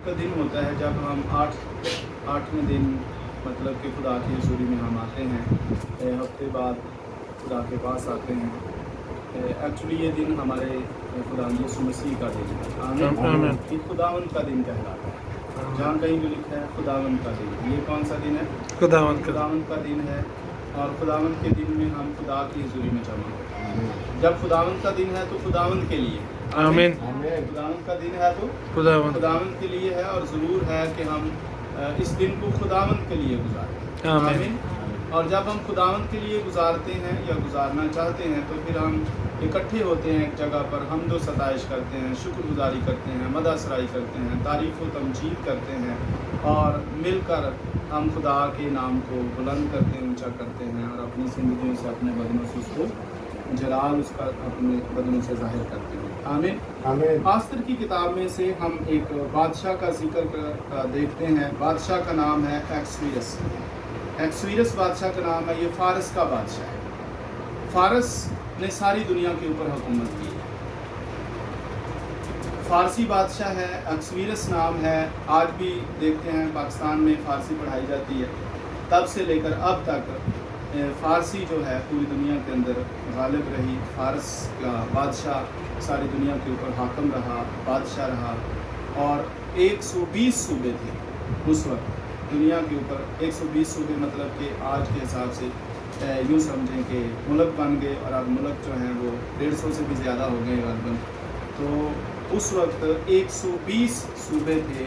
کا دن ہوتا ہے جب ہم آٹھویں دن مطلب کہ خدا کی حضوری میں ہم آتے ہیں، ہفتے بعد خدا کے پاس آتے ہیں۔ ایکچولی یہ دن ہمارے خدا یسوع مسیح کا دن ہے، آمین۔ یہ خداوند کا دن کہلاتا ہے، جہاں کہیں بھی لکھا ہے خداوند کا دن۔ یہ کون سا دن ہے؟ خداوند کا دن ہے، اور خداوند کے دن میں ہم خدا کی حضوری میں جمع ہوتے ہیں۔ جب خداوند کا دن ہے تو خداوند کے لیے، آمین۔ خداوند کا دن ہے تو خداوند کے لیے ہے، اور ضرور ہے کہ ہم اس دن کو خداوند کے لیے گزاریں، آمین۔ اور جب ہم خداوند کے لیے گزارتے ہیں یا گزارنا چاہتے ہیں تو پھر ہم اکٹھے ہوتے ہیں ایک جگہ پر، حمد و ستائش کرتے ہیں، شکر گزاری کرتے ہیں، مدح سرائی کرتے ہیں، تعریف و تمجید کرتے ہیں، اور مل کر ہم خدا کے نام کو بلند کرتے ہیں، اونچا کرتے ہیں، اور اپنی زندگیوں سے اپنے بدنوں سے اس کو جلال اس کا اپنے بدنوں سے ظاہر کرتے ہیں، آمین۔ آستر کی کتاب میں سے ہم ایک بادشاہ کا ذکر دیکھتے ہیں۔ بادشاہ کا نام ہے ایکسویرس بادشاہ کا نام ہے۔ یہ فارس کا بادشاہ ہے۔ فارس نے ساری دنیا کے اوپر حکومت کی ہے۔ فارسی بادشاہ ہے، ایکسویرس نام ہے۔ آج بھی دیکھتے ہیں پاکستان میں فارسی پڑھائی جاتی ہے، تب سے لے کر اب تک فارسی جو ہے پوری دنیا کے اندر غالب رہی۔ فارس کا بادشاہ ساری دنیا کے اوپر حاکم رہا، بادشاہ رہا، اور 120 صوبے تھے اس وقت دنیا کے اوپر۔ 120 صوبے مطلب کہ آج کے حساب سے یوں سمجھیں کہ ملک بن گئے، اور اب ملک جو ہیں وہ 150 سے بھی زیادہ ہو گئے غالباً۔ تو اس وقت 120 صوبے تھے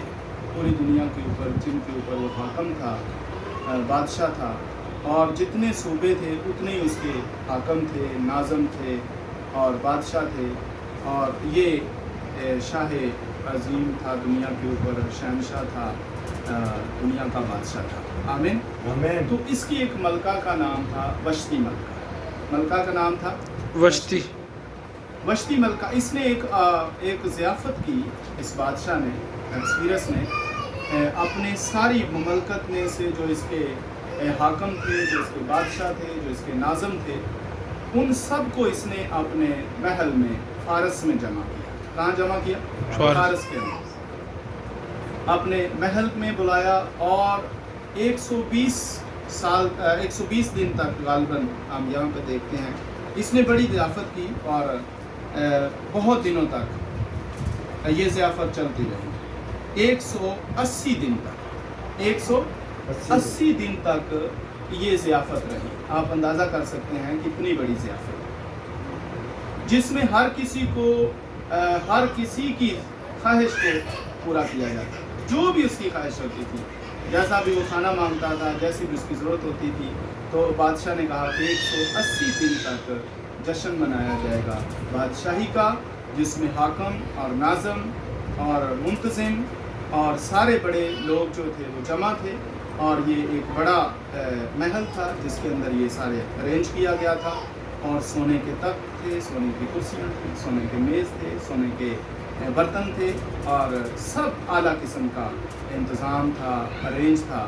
پوری دنیا کے اوپر، جن کے اوپر وہ حاکم تھا، بادشاہ تھا، اور جتنے صوبے تھے اتنے ہی اس کے حاکم تھے، ناظم تھے اور بادشاہ تھے، اور یہ شاہ عظیم تھا دنیا کے اوپر، شہنشاہ تھا، دنیا کا بادشاہ تھا، آمین۔ تو اس کی ایک ملکہ کا نام تھا وشتی ملکہ۔ ملکہ کا نام تھا وشتی ملکہ۔ اس نے ایک ضیافت کی، اس بادشاہ نے، ایکسویرس نے، اپنے ساری مملکت میں سے جو اس کے حاکم تھے، جو اس کے بادشاہ تھے، جو اس کے ناظم تھے، ان سب کو اس نے اپنے محل میں فارس میں جمع کیا۔ کہاں جمع کیا؟ فارس کے اندر اپنے محل میں بلایا، اور 120 دن تک غالباً ہم یہاں پہ دیکھتے ہیں اس نے بڑی ضیافت کی، اور بہت دنوں تک یہ ضیافت چلتی رہی۔ 180 دن تک یہ ضیافت رہی۔ آپ اندازہ کر سکتے ہیں کتنی بڑی ضیافت، جس میں ہر کسی کی خواہش کو پورا کیا جاتا، جو بھی اس کی خواہش ہوتی تھی، جیسا بھی وہ کھانا مانگتا تھا، جیسی بھی اس کی ضرورت ہوتی تھی۔ تو بادشاہ نے کہا کہ 180 دن تک جشن منایا جائے گا بادشاہی کا، جس میں حاکم اور ناظم اور منتظم اور سارے بڑے لوگ جو تھے وہ جمع تھے، اور یہ ایک بڑا محل تھا جس کے اندر یہ سارے ارینج کیا گیا تھا، اور سونے کے تخت تھے، سونے کی کرسیاں تھیں، سونے کے میز تھے، سونے کے برتن تھے، اور سب اعلیٰ قسم کا انتظام تھا، ارینج تھا۔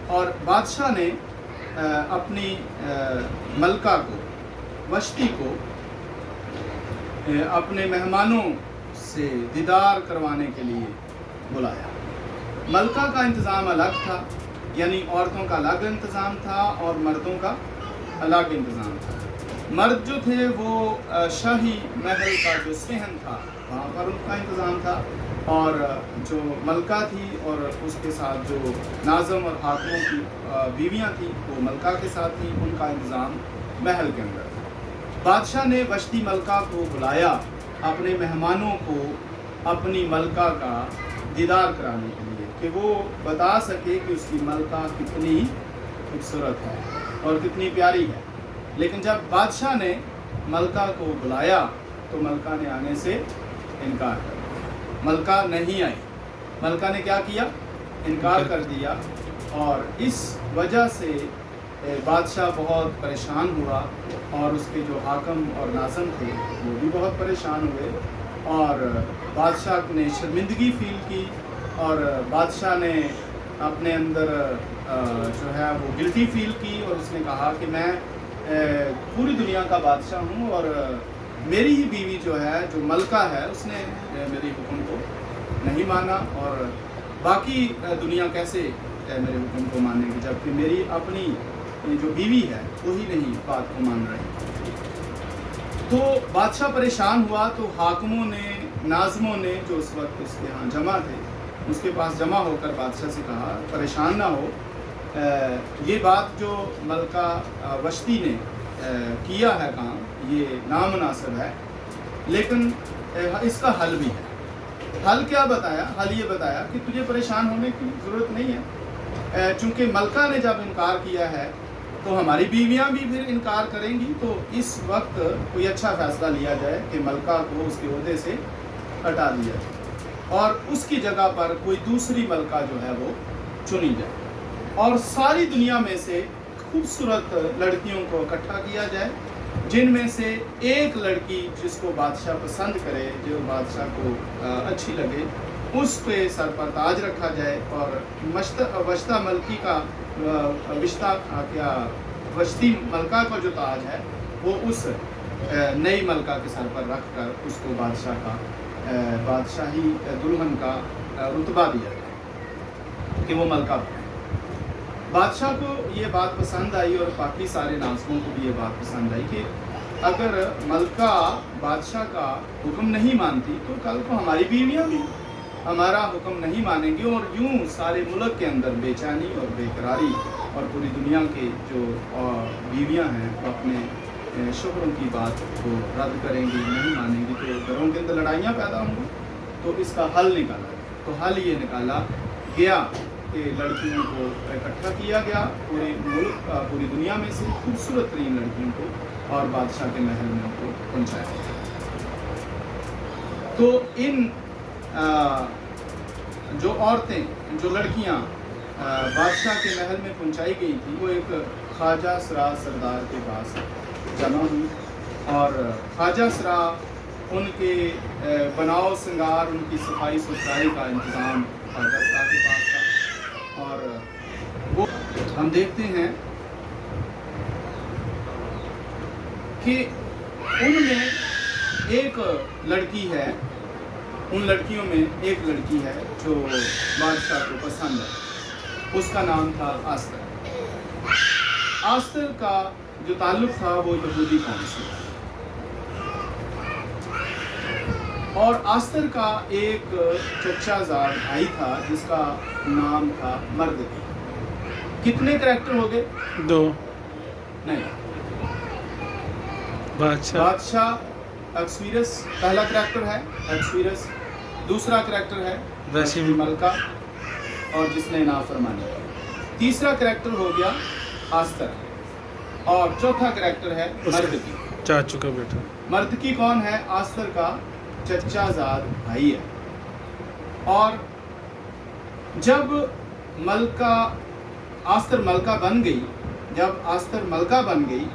اور بادشاہ نے اپنی ملکہ کو، وشتی کو، اپنے مہمانوں سے دیدار کروانے کے لیے بلایا۔ ملکہ کا انتظام الگ تھا، یعنی عورتوں کا الگ انتظام تھا اور مردوں کا الگ انتظام تھا۔ مرد جو تھے وہ شاہی محل کا جو صحن تھا وہاں پر ان کا انتظام تھا، اور جو ملکہ تھی اور اس کے ساتھ جو ناظم اور حاکموں کی بیویاں تھیں وہ ملکہ کے ساتھ تھیں، ان کا انتظام محل کے اندر تھا۔ بادشاہ نے وشتی ملکہ کو بلایا اپنے مہمانوں کو اپنی ملکہ کا دیدار کرانے کے لیے، کہ وہ بتا سکے کہ اس کی ملکہ کتنی خوبصورت ہے اور کتنی پیاری ہے۔ لیکن جب بادشاہ نے ملکہ کو بلایا تو ملکہ نے آنے سے انکار کر دیا، ملکہ نہیں آئی۔ ملکہ نے کیا کیا؟ انکار کر دیا، اور اس وجہ سے بادشاہ بہت پریشان ہوا، اور اس کے جو حاکم اور ناظم تھے وہ بھی بہت پریشان ہوئے، اور بادشاہ نے شرمندگی فیل کی، اور بادشاہ نے اپنے اندر جو ہے وہ گلٹی فیل کی، اور اس نے کہا کہ میں پوری دنیا کا بادشاہ ہوں، اور میری ہی بیوی جو ہے، جو ملکہ ہے، اس نے میری حکم کو نہیں مانا۔ اور बाकी दुनिया कैसे मेरे हुक्म को मानेगी जबकि मेरी अपनी जो बीवी है वही नहीं बात को मान रही। तो बादशाह परेशान हुआ तो हाकिमों ने, नाज़मों ने जो उस वक्त उसके यहाँ जमा थे, उसके पास जमा होकर बादशाह से कहा परेशान ना हो, ये बात जो मलका वश्ती ने किया है काम ये नामुनासिब है, लेकिन इसका हल भी है। हल क्या बताया? हल ये बताया कि तुझे परेशान होने की ज़रूरत नहीं है, चूँकि मलका ने जब इनकार किया है तो हमारी बीवियां भी फिर इनकार करेंगी, तो इस वक्त कोई अच्छा फैसला लिया जाए कि मलका को उसके ओहदे से हटा दिया जाए और उसकी जगह पर कोई दूसरी मलका जो है वो चुनी जाए और सारी दुनिया में से खूबसूरत लड़कियों को इकट्ठा किया जाए, जिनमें से एक लड़की जिसको बादशाह पसंद करे, जो बादशाह को अच्छी लगे, उस पे सर पर ताज रखा जाए और वश्ता मलकी का वश्ती मलका का जो ताज है वो उस नई मलका के सर पर रख कर उसको बादशाह का बादशाही दुल्हन का रुतबा दिया जाए कि वो मलका बने। बादशाह को ये बात पसंद आई और बाकी सारे नाज़मों को भी ये बात पसंद आई कि अगर मलका बादशाह का हुक्म नहीं मानती तो कल को हमारी बीवियां भी हमारा हुक्म नहीं मानेंगी और यूं सारे मुल्क के अंदर बेचैनी और बेकरारी और पूरी दुनिया के जो बीवियां हैं वो अपने शोहरों की बात को रद्द करेंगी, नहीं मानेंगी, तो घरों के अंदर लड़ाइयाँ पैदा होंगी। तो इसका हल निकाला, तो हल ये निकाला गया कि लड़कियों को इकट्ठा किया गया पूरे मुल्क पूरी दुनिया में से खूबसूरत तरीन लड़कियों को और बादशाह के महल में उनको पहुँचाया। तो इन जो औरतें, जो लड़कियां बादशाह के महल में पहुंचाई गई थी वो एक ख्वाजा सरा सरदार के पास जमा हुई और ख्वाजा सरा उनके बनाव श्रृंगार, उनकी सफाई सुथराई का इंतज़ाम ख्वाजा सरा के पास था। और वो हम देखते हैं कि उनमें एक लड़की है, उन लड़कियों में एक लड़की है जो बादशाह को पसंद है, उसका नाम था आस्तर। आस्तर का जो ताल्लुक था वो यहूदी कौम से, और आस्तर का एक चचाजाद भाई था जिसका नाम था मर्दकी। कितने करैक्टर हो गए? 2 नहीं, बादशाह अक्सवीरस पहला करैक्टर है, अक्सवीरस दूसरा करैक्टर है वसीम मलका और जिसने नाफरमानी की, तीसरा करैक्टर हो गया आस्तर और चौथा करैक्टर है मर्दकी, चाचू का बेटा। मर्दकी कौन है? आस्तर का चचाजाद भाई है। और जब मलका आस्तर मलका बन गई, जब आस्तर मलका बन गई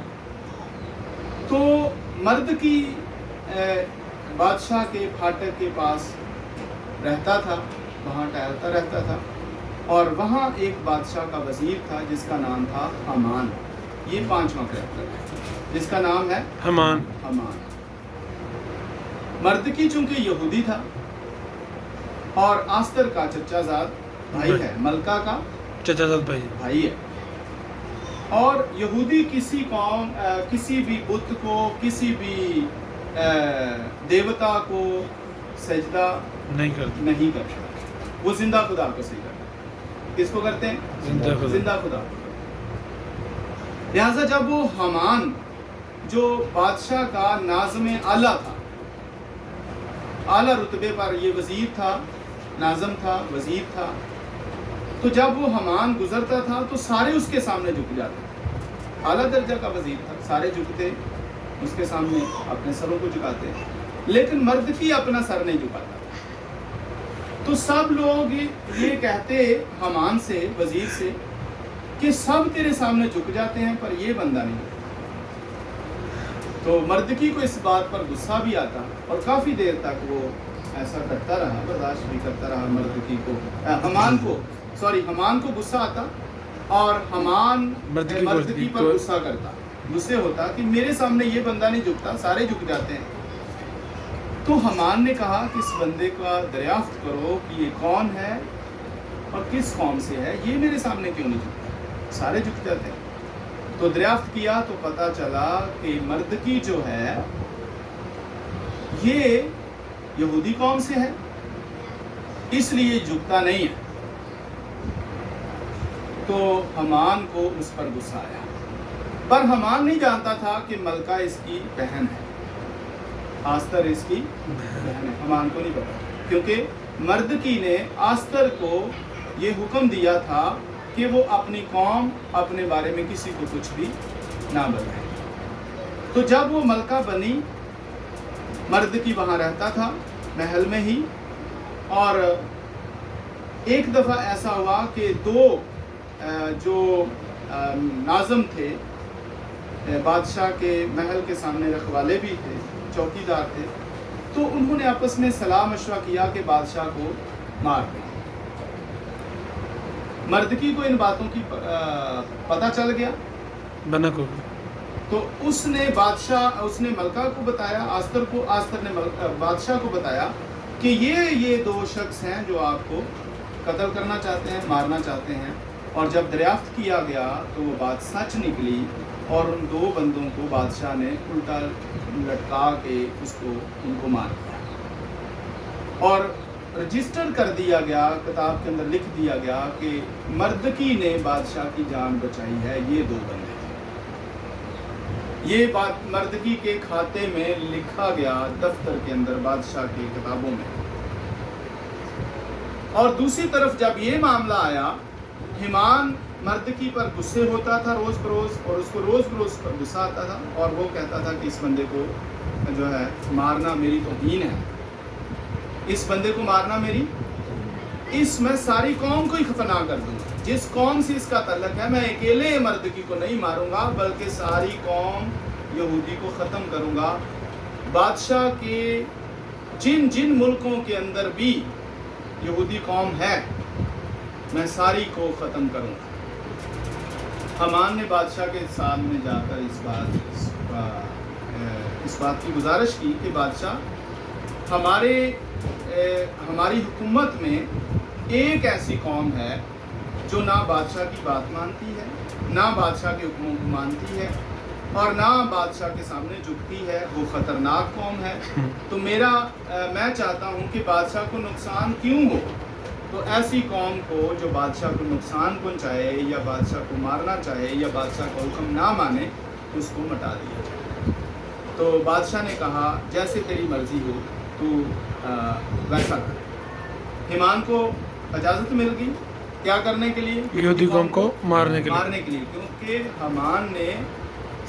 तो मर्दकी बादशाह के फाटक के पास रहता था, वहाँ टहलता रहता था और वहाँ एक बादशाह का वजीर था जिसका नाम था हमान। ये 5वां करैक्टर है जिसका नाम है हमान। मर्दकी चूंकि यहूदी था और आस्तर का चचाजाद भाई है, मलका का चचाजाद भाई है। और यहूदी किसी कौम किसी भी बुत को, किसी भी देवता को सजदा नहीं करते, वो जिंदा खुदा को सजदा करते। किसको करते हैं? जिंदा खुदा। लिहाजा जब वो हमान जो बादशाह का नाज़िम आला था, आला रुतबे पर, ये वजीर था, नाज़िम था, वजीर था, तो जब वो हमान गुजरता था तो सारे उसके सामने झुक जाते। आला दर्जा का वजीर था, सारे झुकते उसके सामने, अपने सरों को झुकाते, लेकिन मर्दकी अपना सर नहीं झुकाता। तो सब लोग ये कहते हमान से, वजीर से, कि सब तेरे सामने झुक जाते हैं पर ये बंदा नहीं। तो मर्दकी को इस बात पर गुस्सा भी आता और काफ़ी देर तक वो ऐसा करता रहा, बर्दाश्त भी करता रहा। मर्दकी को हमान को गुस्सा आता और हमान मर्दकी पर गुस्सा करता, गुस्से होता कि मेरे सामने ये बंदा नहीं झुकता, सारे झुक जाते हैं। तो हमान ने कहा कि इस बंदे का दरियाफ्त करो कि ये कौन है اور کس قوم سے ہے، یہ میرے سامنے کیوں نہیں جھکتا؟ سارے جھک جاتے ہیں۔ تو دریافت کیا تو پتہ چلا کہ مردکی جو ہے یہ یہودی قوم سے ہے، اس لیے جھکتا نہیں ہے۔ تو حمان کو اس پر غصہ آیا، پر حمان نہیں جانتا تھا کہ ملکہ اس کی بہن ہے، آستر اس کی بہن ہے۔ حمان کو نہیں پتا، کیونکہ مردکی نے آستر کو یہ حکم دیا تھا کہ وہ اپنی قوم، اپنے بارے میں کسی کو کچھ بھی نہ بتائے۔ تو جب وہ ملکہ بنی، مردکی وہاں رہتا تھا محل میں ہی، اور ایک دفعہ ایسا ہوا کہ دو جو ناظم تھے، بادشاہ کے محل کے سامنے رکھوالے بھی تھے، چوکیدار تھے، تو انہوں نے آپس میں صلاح مشورہ کیا کہ بادشاہ کو مار دیں۔ مردکی کو ان باتوں کی پتہ چل گیا، بنا کو تو اس نے ملکہ کو بتایا، آستر نے بادشاہ کو بتایا کہ یہ دو شخص ہیں جو آپ کو قتل کرنا چاہتے ہیں، مارنا چاہتے ہیں۔ اور جب دریافت کیا گیا تو وہ بات سچ نکلی، اور ان دو بندوں کو بادشاہ نے الٹا لٹکا کے ان کو مار دیا، اور رجسٹر کر دیا گیا، کتاب کے اندر لکھ دیا گیا کہ مردکی نے بادشاہ کی جان بچائی ہے، یہ دو بندے تھے۔ یہ بات مردکی کے کھاتے میں لکھا گیا، دفتر کے اندر، بادشاہ کی کتابوں میں۔ اور دوسری طرف جب یہ معاملہ آیا، حمان مردکی پر غصے ہوتا تھا روز بروز، اور اس کو روز بروز پر غصہ آتا تھا، اور وہ کہتا تھا کہ اس بندے کو جو ہے مارنا میری توہین ہے، اس بندے کو مارنا میں ساری قوم کو ہی فنا کر دوں گا۔ جس قوم سے اس کا تعلق ہے، میں اکیلے مردکی کو نہیں ماروں گا، بلکہ ساری قوم یہودی کو ختم کروں گا۔ بادشاہ کے جن ملکوں کے اندر بھی یہودی قوم ہے، میں ساری کو ختم کروں گا۔ حمان نے بادشاہ کے سامنے جا کر اس بات کی گزارش کی کہ بادشاہ، ہماری حکومت میں ایک ایسی قوم ہے جو نہ بادشاہ کی بات مانتی ہے، نہ بادشاہ کے حکموں کو مانتی ہے، اور نہ بادشاہ کے سامنے جھکتی ہے، وہ خطرناک قوم ہے۔ تو میں چاہتا ہوں کہ بادشاہ کو نقصان کیوں ہو، تو ایسی قوم کو جو بادشاہ کو نقصان پہنچائے، یا بادشاہ کو مارنا چاہے، یا بادشاہ کا حکم نہ مانے، اس کو مٹا دیا جائے۔ تو بادشاہ نے کہا جیسے تیری مرضی ہو، تو ویسا کر۔ حمان کو اجازت مل گئی کیا کرنے کے لیے؟ یہودی قوم کو مارنے کے لیے، کیونکہ حمان نے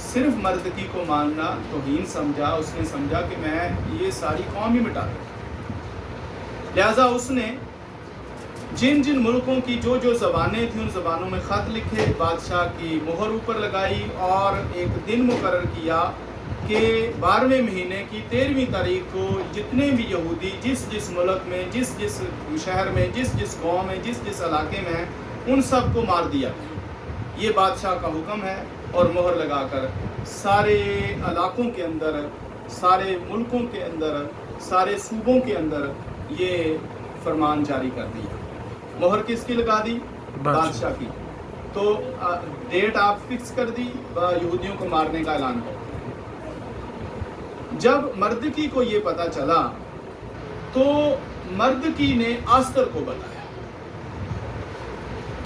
صرف مردکی کو ماننا توہین سمجھا، اس نے سمجھا کہ میں یہ ساری قوم ہی مٹا دوں۔ لہٰذا اس نے جن ملکوں کی جو زبانیں تھیں، ان زبانوں میں خط لکھے، بادشاہ کی مہر اوپر لگائی، اور ایک دن مقرر کیا کہ 12ویں مہینے کی 13ویں تاریخ کو جتنے بھی یہودی جس ملک میں، جس شہر میں، جس گاؤں میں، جس علاقے میں ہیں، ان سب کو مار دیا گیا۔ یہ بادشاہ کا حکم ہے، اور مہر لگا کر سارے علاقوں کے اندر، سارے ملکوں کے اندر، سارے صوبوں کے اندر یہ فرمان جاری کر دیا۔ مہر کس کی لگا دی؟ بادشاہ کی۔ تو ڈیٹ آپ فکس کر دی، یہودیوں کو مارنے کا اعلان کر دیا۔ جب مردکی کو یہ پتا چلا تو مردکی نے آستر کو بتایا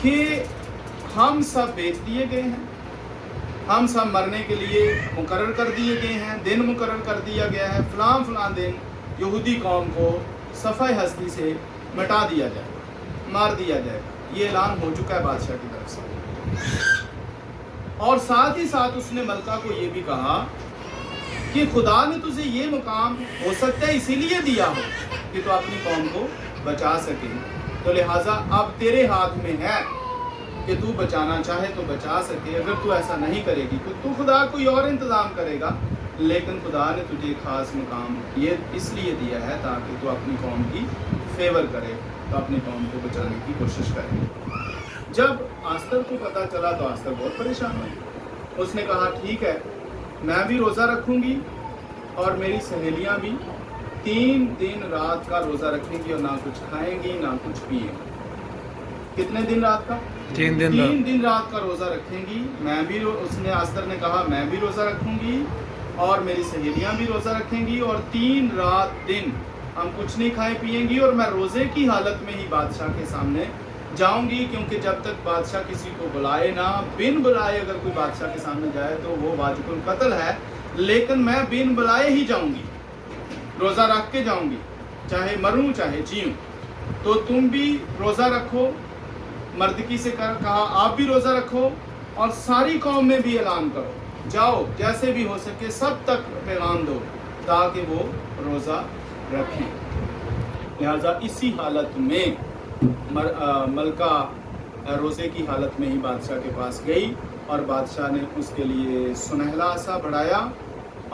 کہ ہم سب بیچ دیے گئے ہیں، ہم سب مرنے کے لیے مقرر کر دیے گئے ہیں، دن مقرر کر دیا گیا ہے، فلاں دن یہودی قوم کو صفحہ ہستی سے مٹا دیا جائے گا، مار دیا جائے گا۔ یہ اعلان ہو چکا ہے بادشاہ کی طرف سے۔ اور ساتھ ہی ساتھ اس نے ملکہ کو یہ بھی کہا کہ خدا نے تجھے یہ مقام ہو سکتا ہے اسی لیے دیا ہو کہ تو اپنی قوم کو بچا سکے، تو لہٰذا اب تیرے ہاتھ میں ہے کہ تو بچانا چاہے تو بچا سکے۔ اگر تو ایسا نہیں کرے گی تو خدا کوئی اور انتظام کرے گا، لیکن خدا نے تجھے خاص مقام یہ اس لیے دیا ہے تاکہ تو اپنی قوم کی فیور کرے، تو اپنی قوم کو بچانے کی کوشش کرے۔ جب آستر کو پتہ چلا تو آستر بہت پریشان ہوئی۔ اس نے کہا ٹھیک ہے، میں بھی روزہ رکھوں گی، اور میری سہیلیاں بھی 3 دن رات کا روزہ رکھیں گی، اور نہ کچھ کھائیں گی نہ کچھ پئیں گی۔ कितने दिन रात का? 3 दिन 3 दिन रात का रोज़ा रखेंगी। मैं भी उसने आस्तर ने कहा मैं भी रोज़ा रखूंगी और मेरी सहेलियां भी रोज़ा रखेंगी और 3 रात दिन हम कुछ नहीं खाए पिएंगी और मैं रोज़े की हालत में ही बादशाह के सामने जाऊंगी, क्योंकि जब तक बादशाह किसी को बुलाए ना, बिन बुलाए अगर कोई बादशाह के सामने जाए तो वो वाजिबुल कत्ल है, लेकिन मैं बिन बुलाए ही जाऊंगी, रोज़ा रख के जाऊंगी, चाहे मरूं चाहे जीऊं। तो तुम भी रोज़ा रखो, मर्दकी से कहा आप भी रोज़ा रखो और सारी कौम में भी ऐलान करो, जाओ जैसे भी हो सके सब तक पैगाम दो ताकि वो रोज़ा रखें। लिहाजा इसी हालत में मलका रोज़े की हालत में ही बादशाह के पास गई और बादशाह ने उसके लिए सुनहला सा बढ़ाया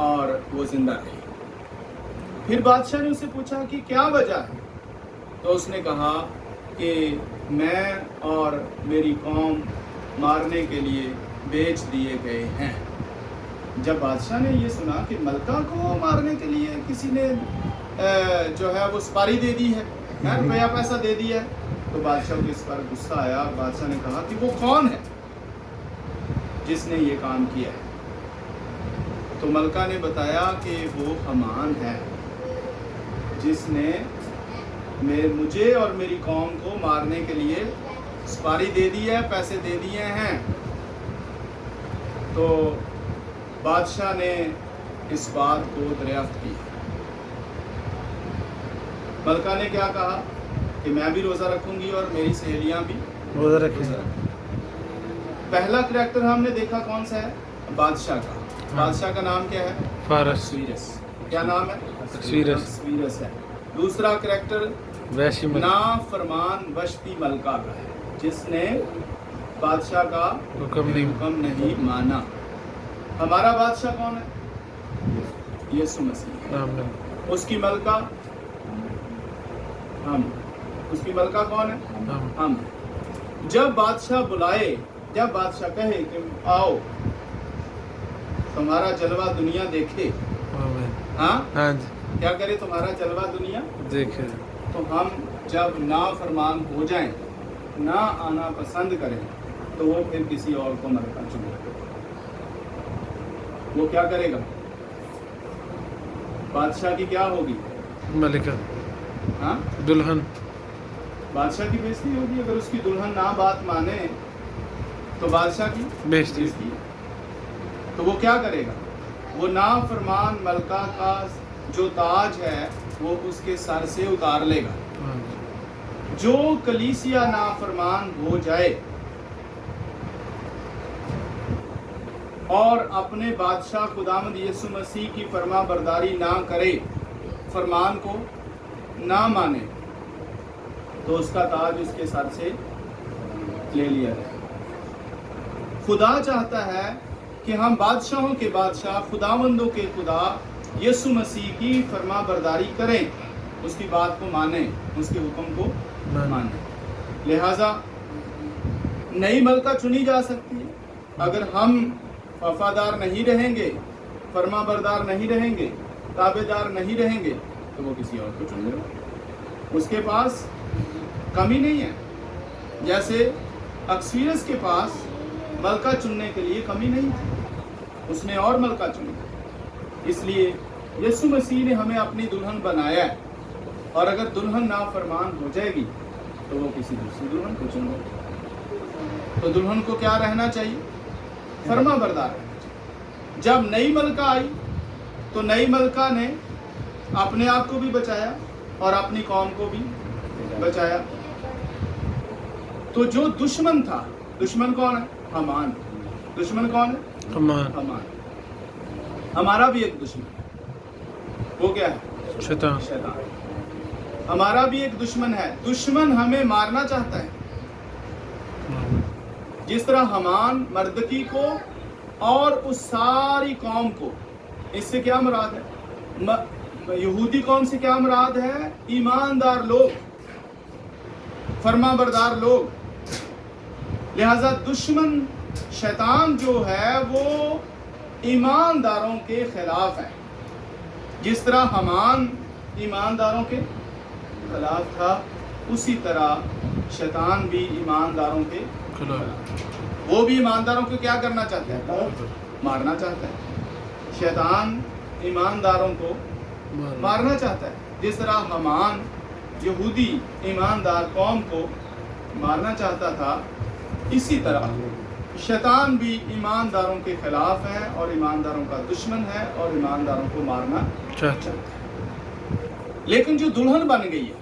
और वो जिंदा रही। फिर बादशाह ने उससे पूछा कि क्या वजह है, तो उसने कहा कि मैं और मेरी कौम मारने के लिए बेच दिए गए हैं। जब बादशाह ने ये सुना कि मलका को मारने के लिए किसी ने जो है वो सुपारी दे दी है, रुपया पैसा दे दिया है, तो बादशाह को इस पर गुस्सा आया। बादशाह ने कहा कि वो कौन है जिसने ये काम किया है? तो मलका ने बताया कि वो हमान है जिसने मुझे और मेरी कौम को मारने के लिए सुपारी दे दी है, पैसे दे दिए हैं। तो बादशाह ने इस बात को दरियाफ्त की। मलका ने क्या कहा कि मैं भी रोज़ा रखूंगी और मेरी सहेलियां भी रोज़ा रखेंगे। पहला करैक्टर हमने देखा कौन सा है? बादशाह का। बादशाह का नाम क्या है? फारस। क्या नाम है? स्वीरस है। दूसरा करैक्टर वैशी ना फरमान वशती मलका का है, जिसने बादशाह का हुक्म नहीं माना। हमारा बादशाह कौन है? यीशु मसीह। उसकी मलका हम। उसकी मलका कौन है? हम। जब बादशाह बुलाए, जब बादशाह कहे कि आओ तुम्हारा जलवा दुनिया देखे, हाँ क्या करे तुम्हारा जलवा दुनिया देखे, तो हम जब ना फरमान हो जाएं, ना आना पसंद करें, तो वो फिर किसी और को मलका चुनेगा। वो क्या करेगा? बादशाह की क्या होगी? मलिका, हाँ दुल्हन। बादशाह की बेइज्जती होगी। अगर उसकी दुल्हन ना बात माने तो बादशाह की बेइज्जती। तो वो क्या करेगा? वो ना फरमान मलका का जो ताज है वो उसके सर से उतार लेगा। जो कलीसिया ना फरमान हो जाए और अपने बादशाह खुदावंद यीशु मसीह की फरमा बरदारी ना करे, फरमान को ना माने, तो उसका ताज उसके सर से ले लिया जाए। खुदा चाहता है कि हम बादशाहों के बादशाह, खुदावंदों के खुदा यीशु मसीह की फरमा बरदारी करें, उसकी बात को माने, उसके हुक्म को माने। लिहाजा नई मलका चुनी जा सकती है। अगर हम वफादार नहीं रहेंगे, फरमा बरदार नहीं रहेंगे, ताबेदार नहीं रहेंगे, तो वो किसी और को चुन लेगा। उसके पास कमी नहीं है। जैसे अक्सवीरस के पास मलका चुनने के लिए कमी नहीं थी, उसने और मलका चुना। इसलिए यीशु मसीह ने हमें अपनी दुल्हन बनाया है, और अगर दुल्हन नाफरमान हो जाएगी तो वो किसी दूसरी दुल्हन को चुन लेगी। तो दुल्हन को क्या रहना चाहिए? फरमा बरदार रहना चाहिए। जब नई मलका आई तो नई मलका ने अपने आप को भी बचाया और अपनी कौम को भी बचाया। तो जो दुश्मन था, दुश्मन कौन है? हमान। दुश्मन कौन है? हमान। हमारा भी एक दुश्मन है, वो क्या है? शैतान। हमारा भी एक दुश्मन है। दुश्मन हमें मारना चाहता है, जिस तरह हमान मर्दकी को और उस सारी कौम को। इससे क्या मुराद है? यहूदी कौम से क्या मुराद है? ईमानदार लोग, फरमा बरदार लोग। लिहाजा दुश्मन शैतान जो है वो ईमानदारों के खिलाफ है। जिस तरह हमान ईमानदारों के खिलाफ था, उसी तरह शैतान भी ईमानदारों के खिलाफ वो भी ईमानदारों को क्या करना चाहता है? मारना चाहता है। शैतान ईमानदारों को मारना चाहता है। जिस तरह हमान यहूदी ईमानदार कौम को मारना चाहता था, इसी तरह शैतान भी ईमानदारों के खिलाफ है और ईमानदारों का दुश्मन है और ईमानदारों को मारना चाहता है। लेकिन जो दुल्हन बन गई है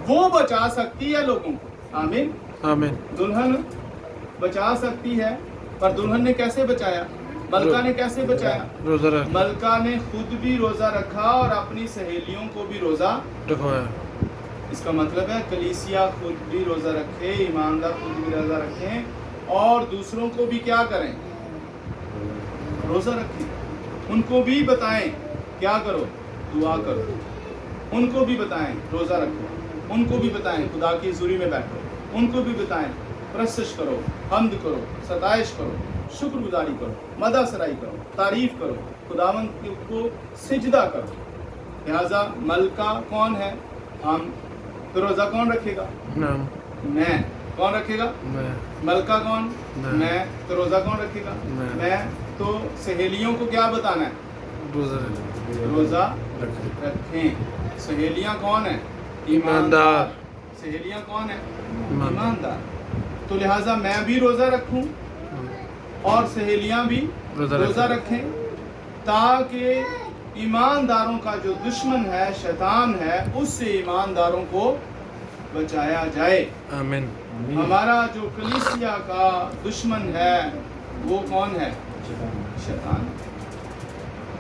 वो बचा सकती है लोगों को। आमीन आमीन। दुल्हन बचा सकती है, पर दुल्हन ने कैसे बचाया? मलका ने कैसे बचाया? रोजा रख मलका ने खुद भी रोजा रखा और अपनी सहेलियों को भी रोजा। रखवाया। इसका मतलब है कलीसिया खुद भी रोजा रखे, ईमानदार खुद भी रोजा रखें और दूसरों को भी क्या करें? रोजा रखें। उनको भी बताएं क्या करो? दुआ करो। उनको भी बताएं रोजा रखो। उनको भी बताएं खुदा की हुजूरी में बैठो। उनको भी बताएं प्रशंसा करो, हम्द करो, सताइश करो, शुक्रगुजारी करो, मदासराई करो, तारीफ करो, खुदावंद को सिजदा करो। लिहाजा मलका कौन है? हम। तो रोजा कौन रखेगा? नाम मैं। कौन रखेगा? मैं। मलका कौन? मैं। तो रोजा कौन रखेगा? मैं। तो सहेलियों को क्या बताना है? रोजा रख रोजा रखें। सहेलियां कौन है? ईमानदार। सहेलियां कौन है? ईमानदार। ईमानदार। तो लिहाजा मैं भी रोजा रखूं और सहेलियां भी रोजा रखें, ताकि ईमानदारों का जो दुश्मन है, शैतान है, उससे ईमानदारों को बचाया जाए। आमीन। हमारा जो कलीसिया का दुश्मन है वो कौन है? शैतान।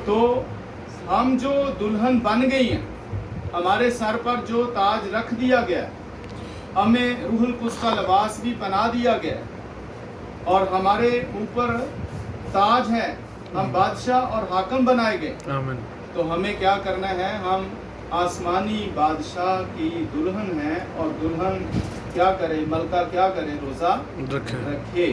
तो हम जो दुल्हन बन गई हैं, हमारे सर पर जो ताज रख दिया गया है, हमें रूहुल कुद्स का लिबास भी पहना दिया गया है और हमारे ऊपर ताज है, हम बादशाह और हाकम बनाए गए। आमीन। तो हमें क्या करना है? हम आसमानी बादशाह की दुल्हन है और दुल्हन क्या करे? मलका क्या करे? रोजा रखे।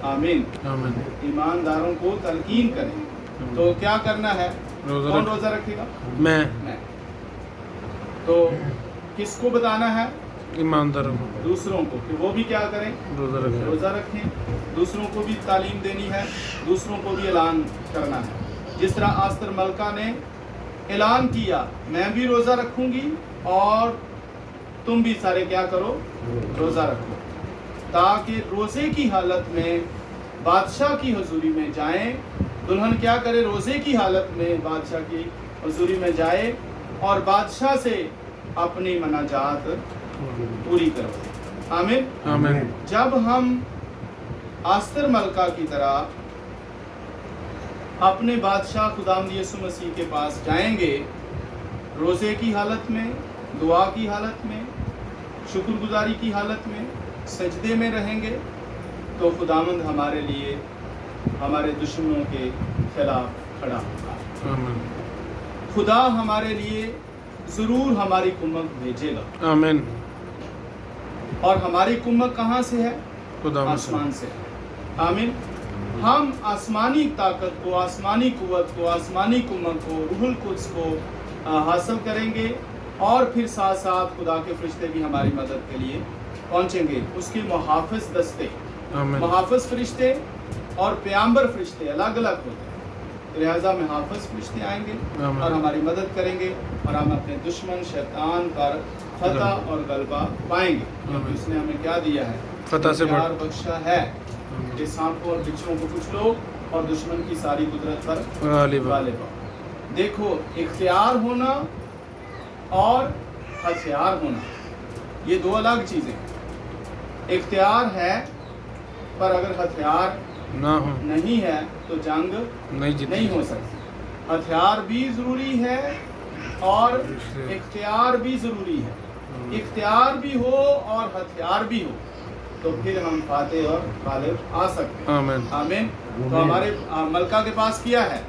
आमीन। आमीन। ईमानदारों को तलकीन करें। तो क्या करना है? कौन रोजा रखेगा? मैं। तो किसको बताना है? ईमानदारों को, दूसरों को, कि वो भी क्या करें? रोजा रखें। दूसरों को भी तालीम देनी है, दूसरों को भी ऐलान करना है। जिस तरह आस्तर मलका ने ऐलान किया, मैं भी रोजा रखूंगी और तुम भी सारे क्या करो? रोजा रखो, ताकि रोजे की हालत में बादशाह की हुजूरी में जाएं। दुल्हन क्या करे? रोजे की हालत में बादशाह की हुजूरी में जाए और बादशाह से अपनी मनाजात पूरी करो। आमीन। आमीन। जब हम आस्तर मलका की तरह अपने बादशाह खुदावंद यीशु मसीह के पास जाएंगे, रोज़े की हालत में, दुआ की हालत में, शुक्रगुजारी की हालत में, सजदे में रहेंगे, तो खुदावंद हमारे लिए हमारे दुश्मनों के खिलाफ खड़ा होगा। आमीन। खुदा हमारे लिए ज़रूर हमारी कुम्मत भेजेगा। आमीन। और हमारी कुम्मत कहाँ से है? खुदा आसमान से। आमीन। हम आसमानी ताकत को, आसमानी कुव्वत को, आसमानी कुम्मत को, रूहुल कुद्स को हासिल करेंगे और फिर साथ साथ खुदा के फरिश्ते भी हमारी मदद के लिए पहुंचेंगे। उसके मुहाफ़िज़ दस्ते, मुहाफ़िज़ फरिश्ते और प्याम्बर फरिश्ते अलग अलग होते हैं। लिहाजा में हाफ़िज़ फरिश्ते आएंगे और हमारी मदद करेंगे और हम अपने दुश्मन शैतान पर फतह और गलबा पाएंगे, क्योंकि उसने हमें क्या दिया है? फतह से प्यार बख्शा है कि सांपों और बिच्छुओं को कुछ लो और दुश्मन की सारी कुदरत पर गालिब आओ। देखो, इख्तियार होना और हथियार होना ये दो अलग चीज़ें हैं। इख्तियार है, पर अगर हथियार ना हो नहीं है तो जंग नहीं हो सकती। हथियार भी ज़रूरी है और इख्तियार भी ज़रूरी है। इख्तियार भी हो और हथियार भी हो तो फिर हम फातेह और गालिब आ सकते हैं। आमीन। आमीन। तो हमारे मलका के पास क्या है?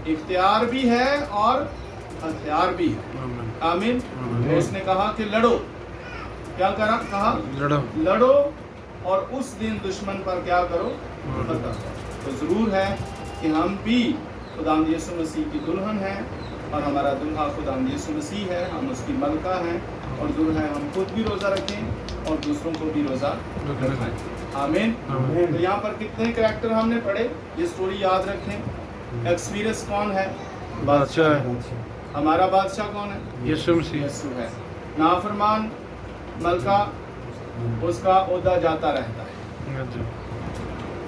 इख्तियार भी है और हथियार भी है। आमीन। तो उसने कहा कि लड़ो। क्या कहा? लड़ो और उस दिन दुश्मन पर क्या करो? फतह। तो ज़रूर है कि हम भी खुदावंद यीशु मसीह की दुल्हन हैं और हमारा दुल्हा खुदावंद यीशु मसीह है। हम उसकी मलका हैं اور ضرور ہے ہم خود بھی روزہ رکھیں اور دوسروں کو بھی روزہ رکھائیں. آمین. آمین. تو یہاں پر کتنے کریکٹر ہم نے پڑھے, یہ سٹوری یاد رکھیں. ایکسپیرینس کون ہے؟ بادشاہ ہے. ہمارا بادشاہ کون ہے؟ یسوع مسیح. یسوع ہے. نافرمان ملکہ, اس کا عہدہ جاتا رہتا ہے,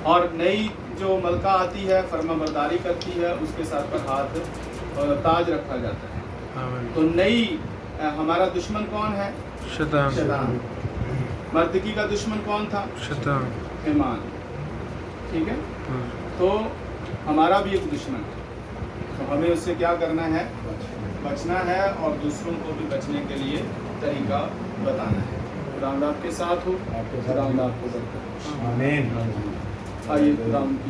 اور نئی جو ملکہ آتی ہے فرما برداری کرتی ہے, اس کے ساتھ پر ہاتھ تاج رکھا جاتا ہے. آمین. تو نئی ہمارا دشمن کون ہے؟ شیطان. شیطان. مردکی کا دشمن کون تھا؟ شیطان. ایمان. ٹھیک ہے. ہاں. تو ہمارا بھی ایک دشمن ہے, تو ہمیں اس سے کیا کرنا ہے؟ بچنا ہے, اور دوسروں کو بھی بچنے کے لیے طریقہ بتانا ہے. خدا آپ کے ساتھ ہو, خدا آپ کو برکت. آمین. آئیے خدا کی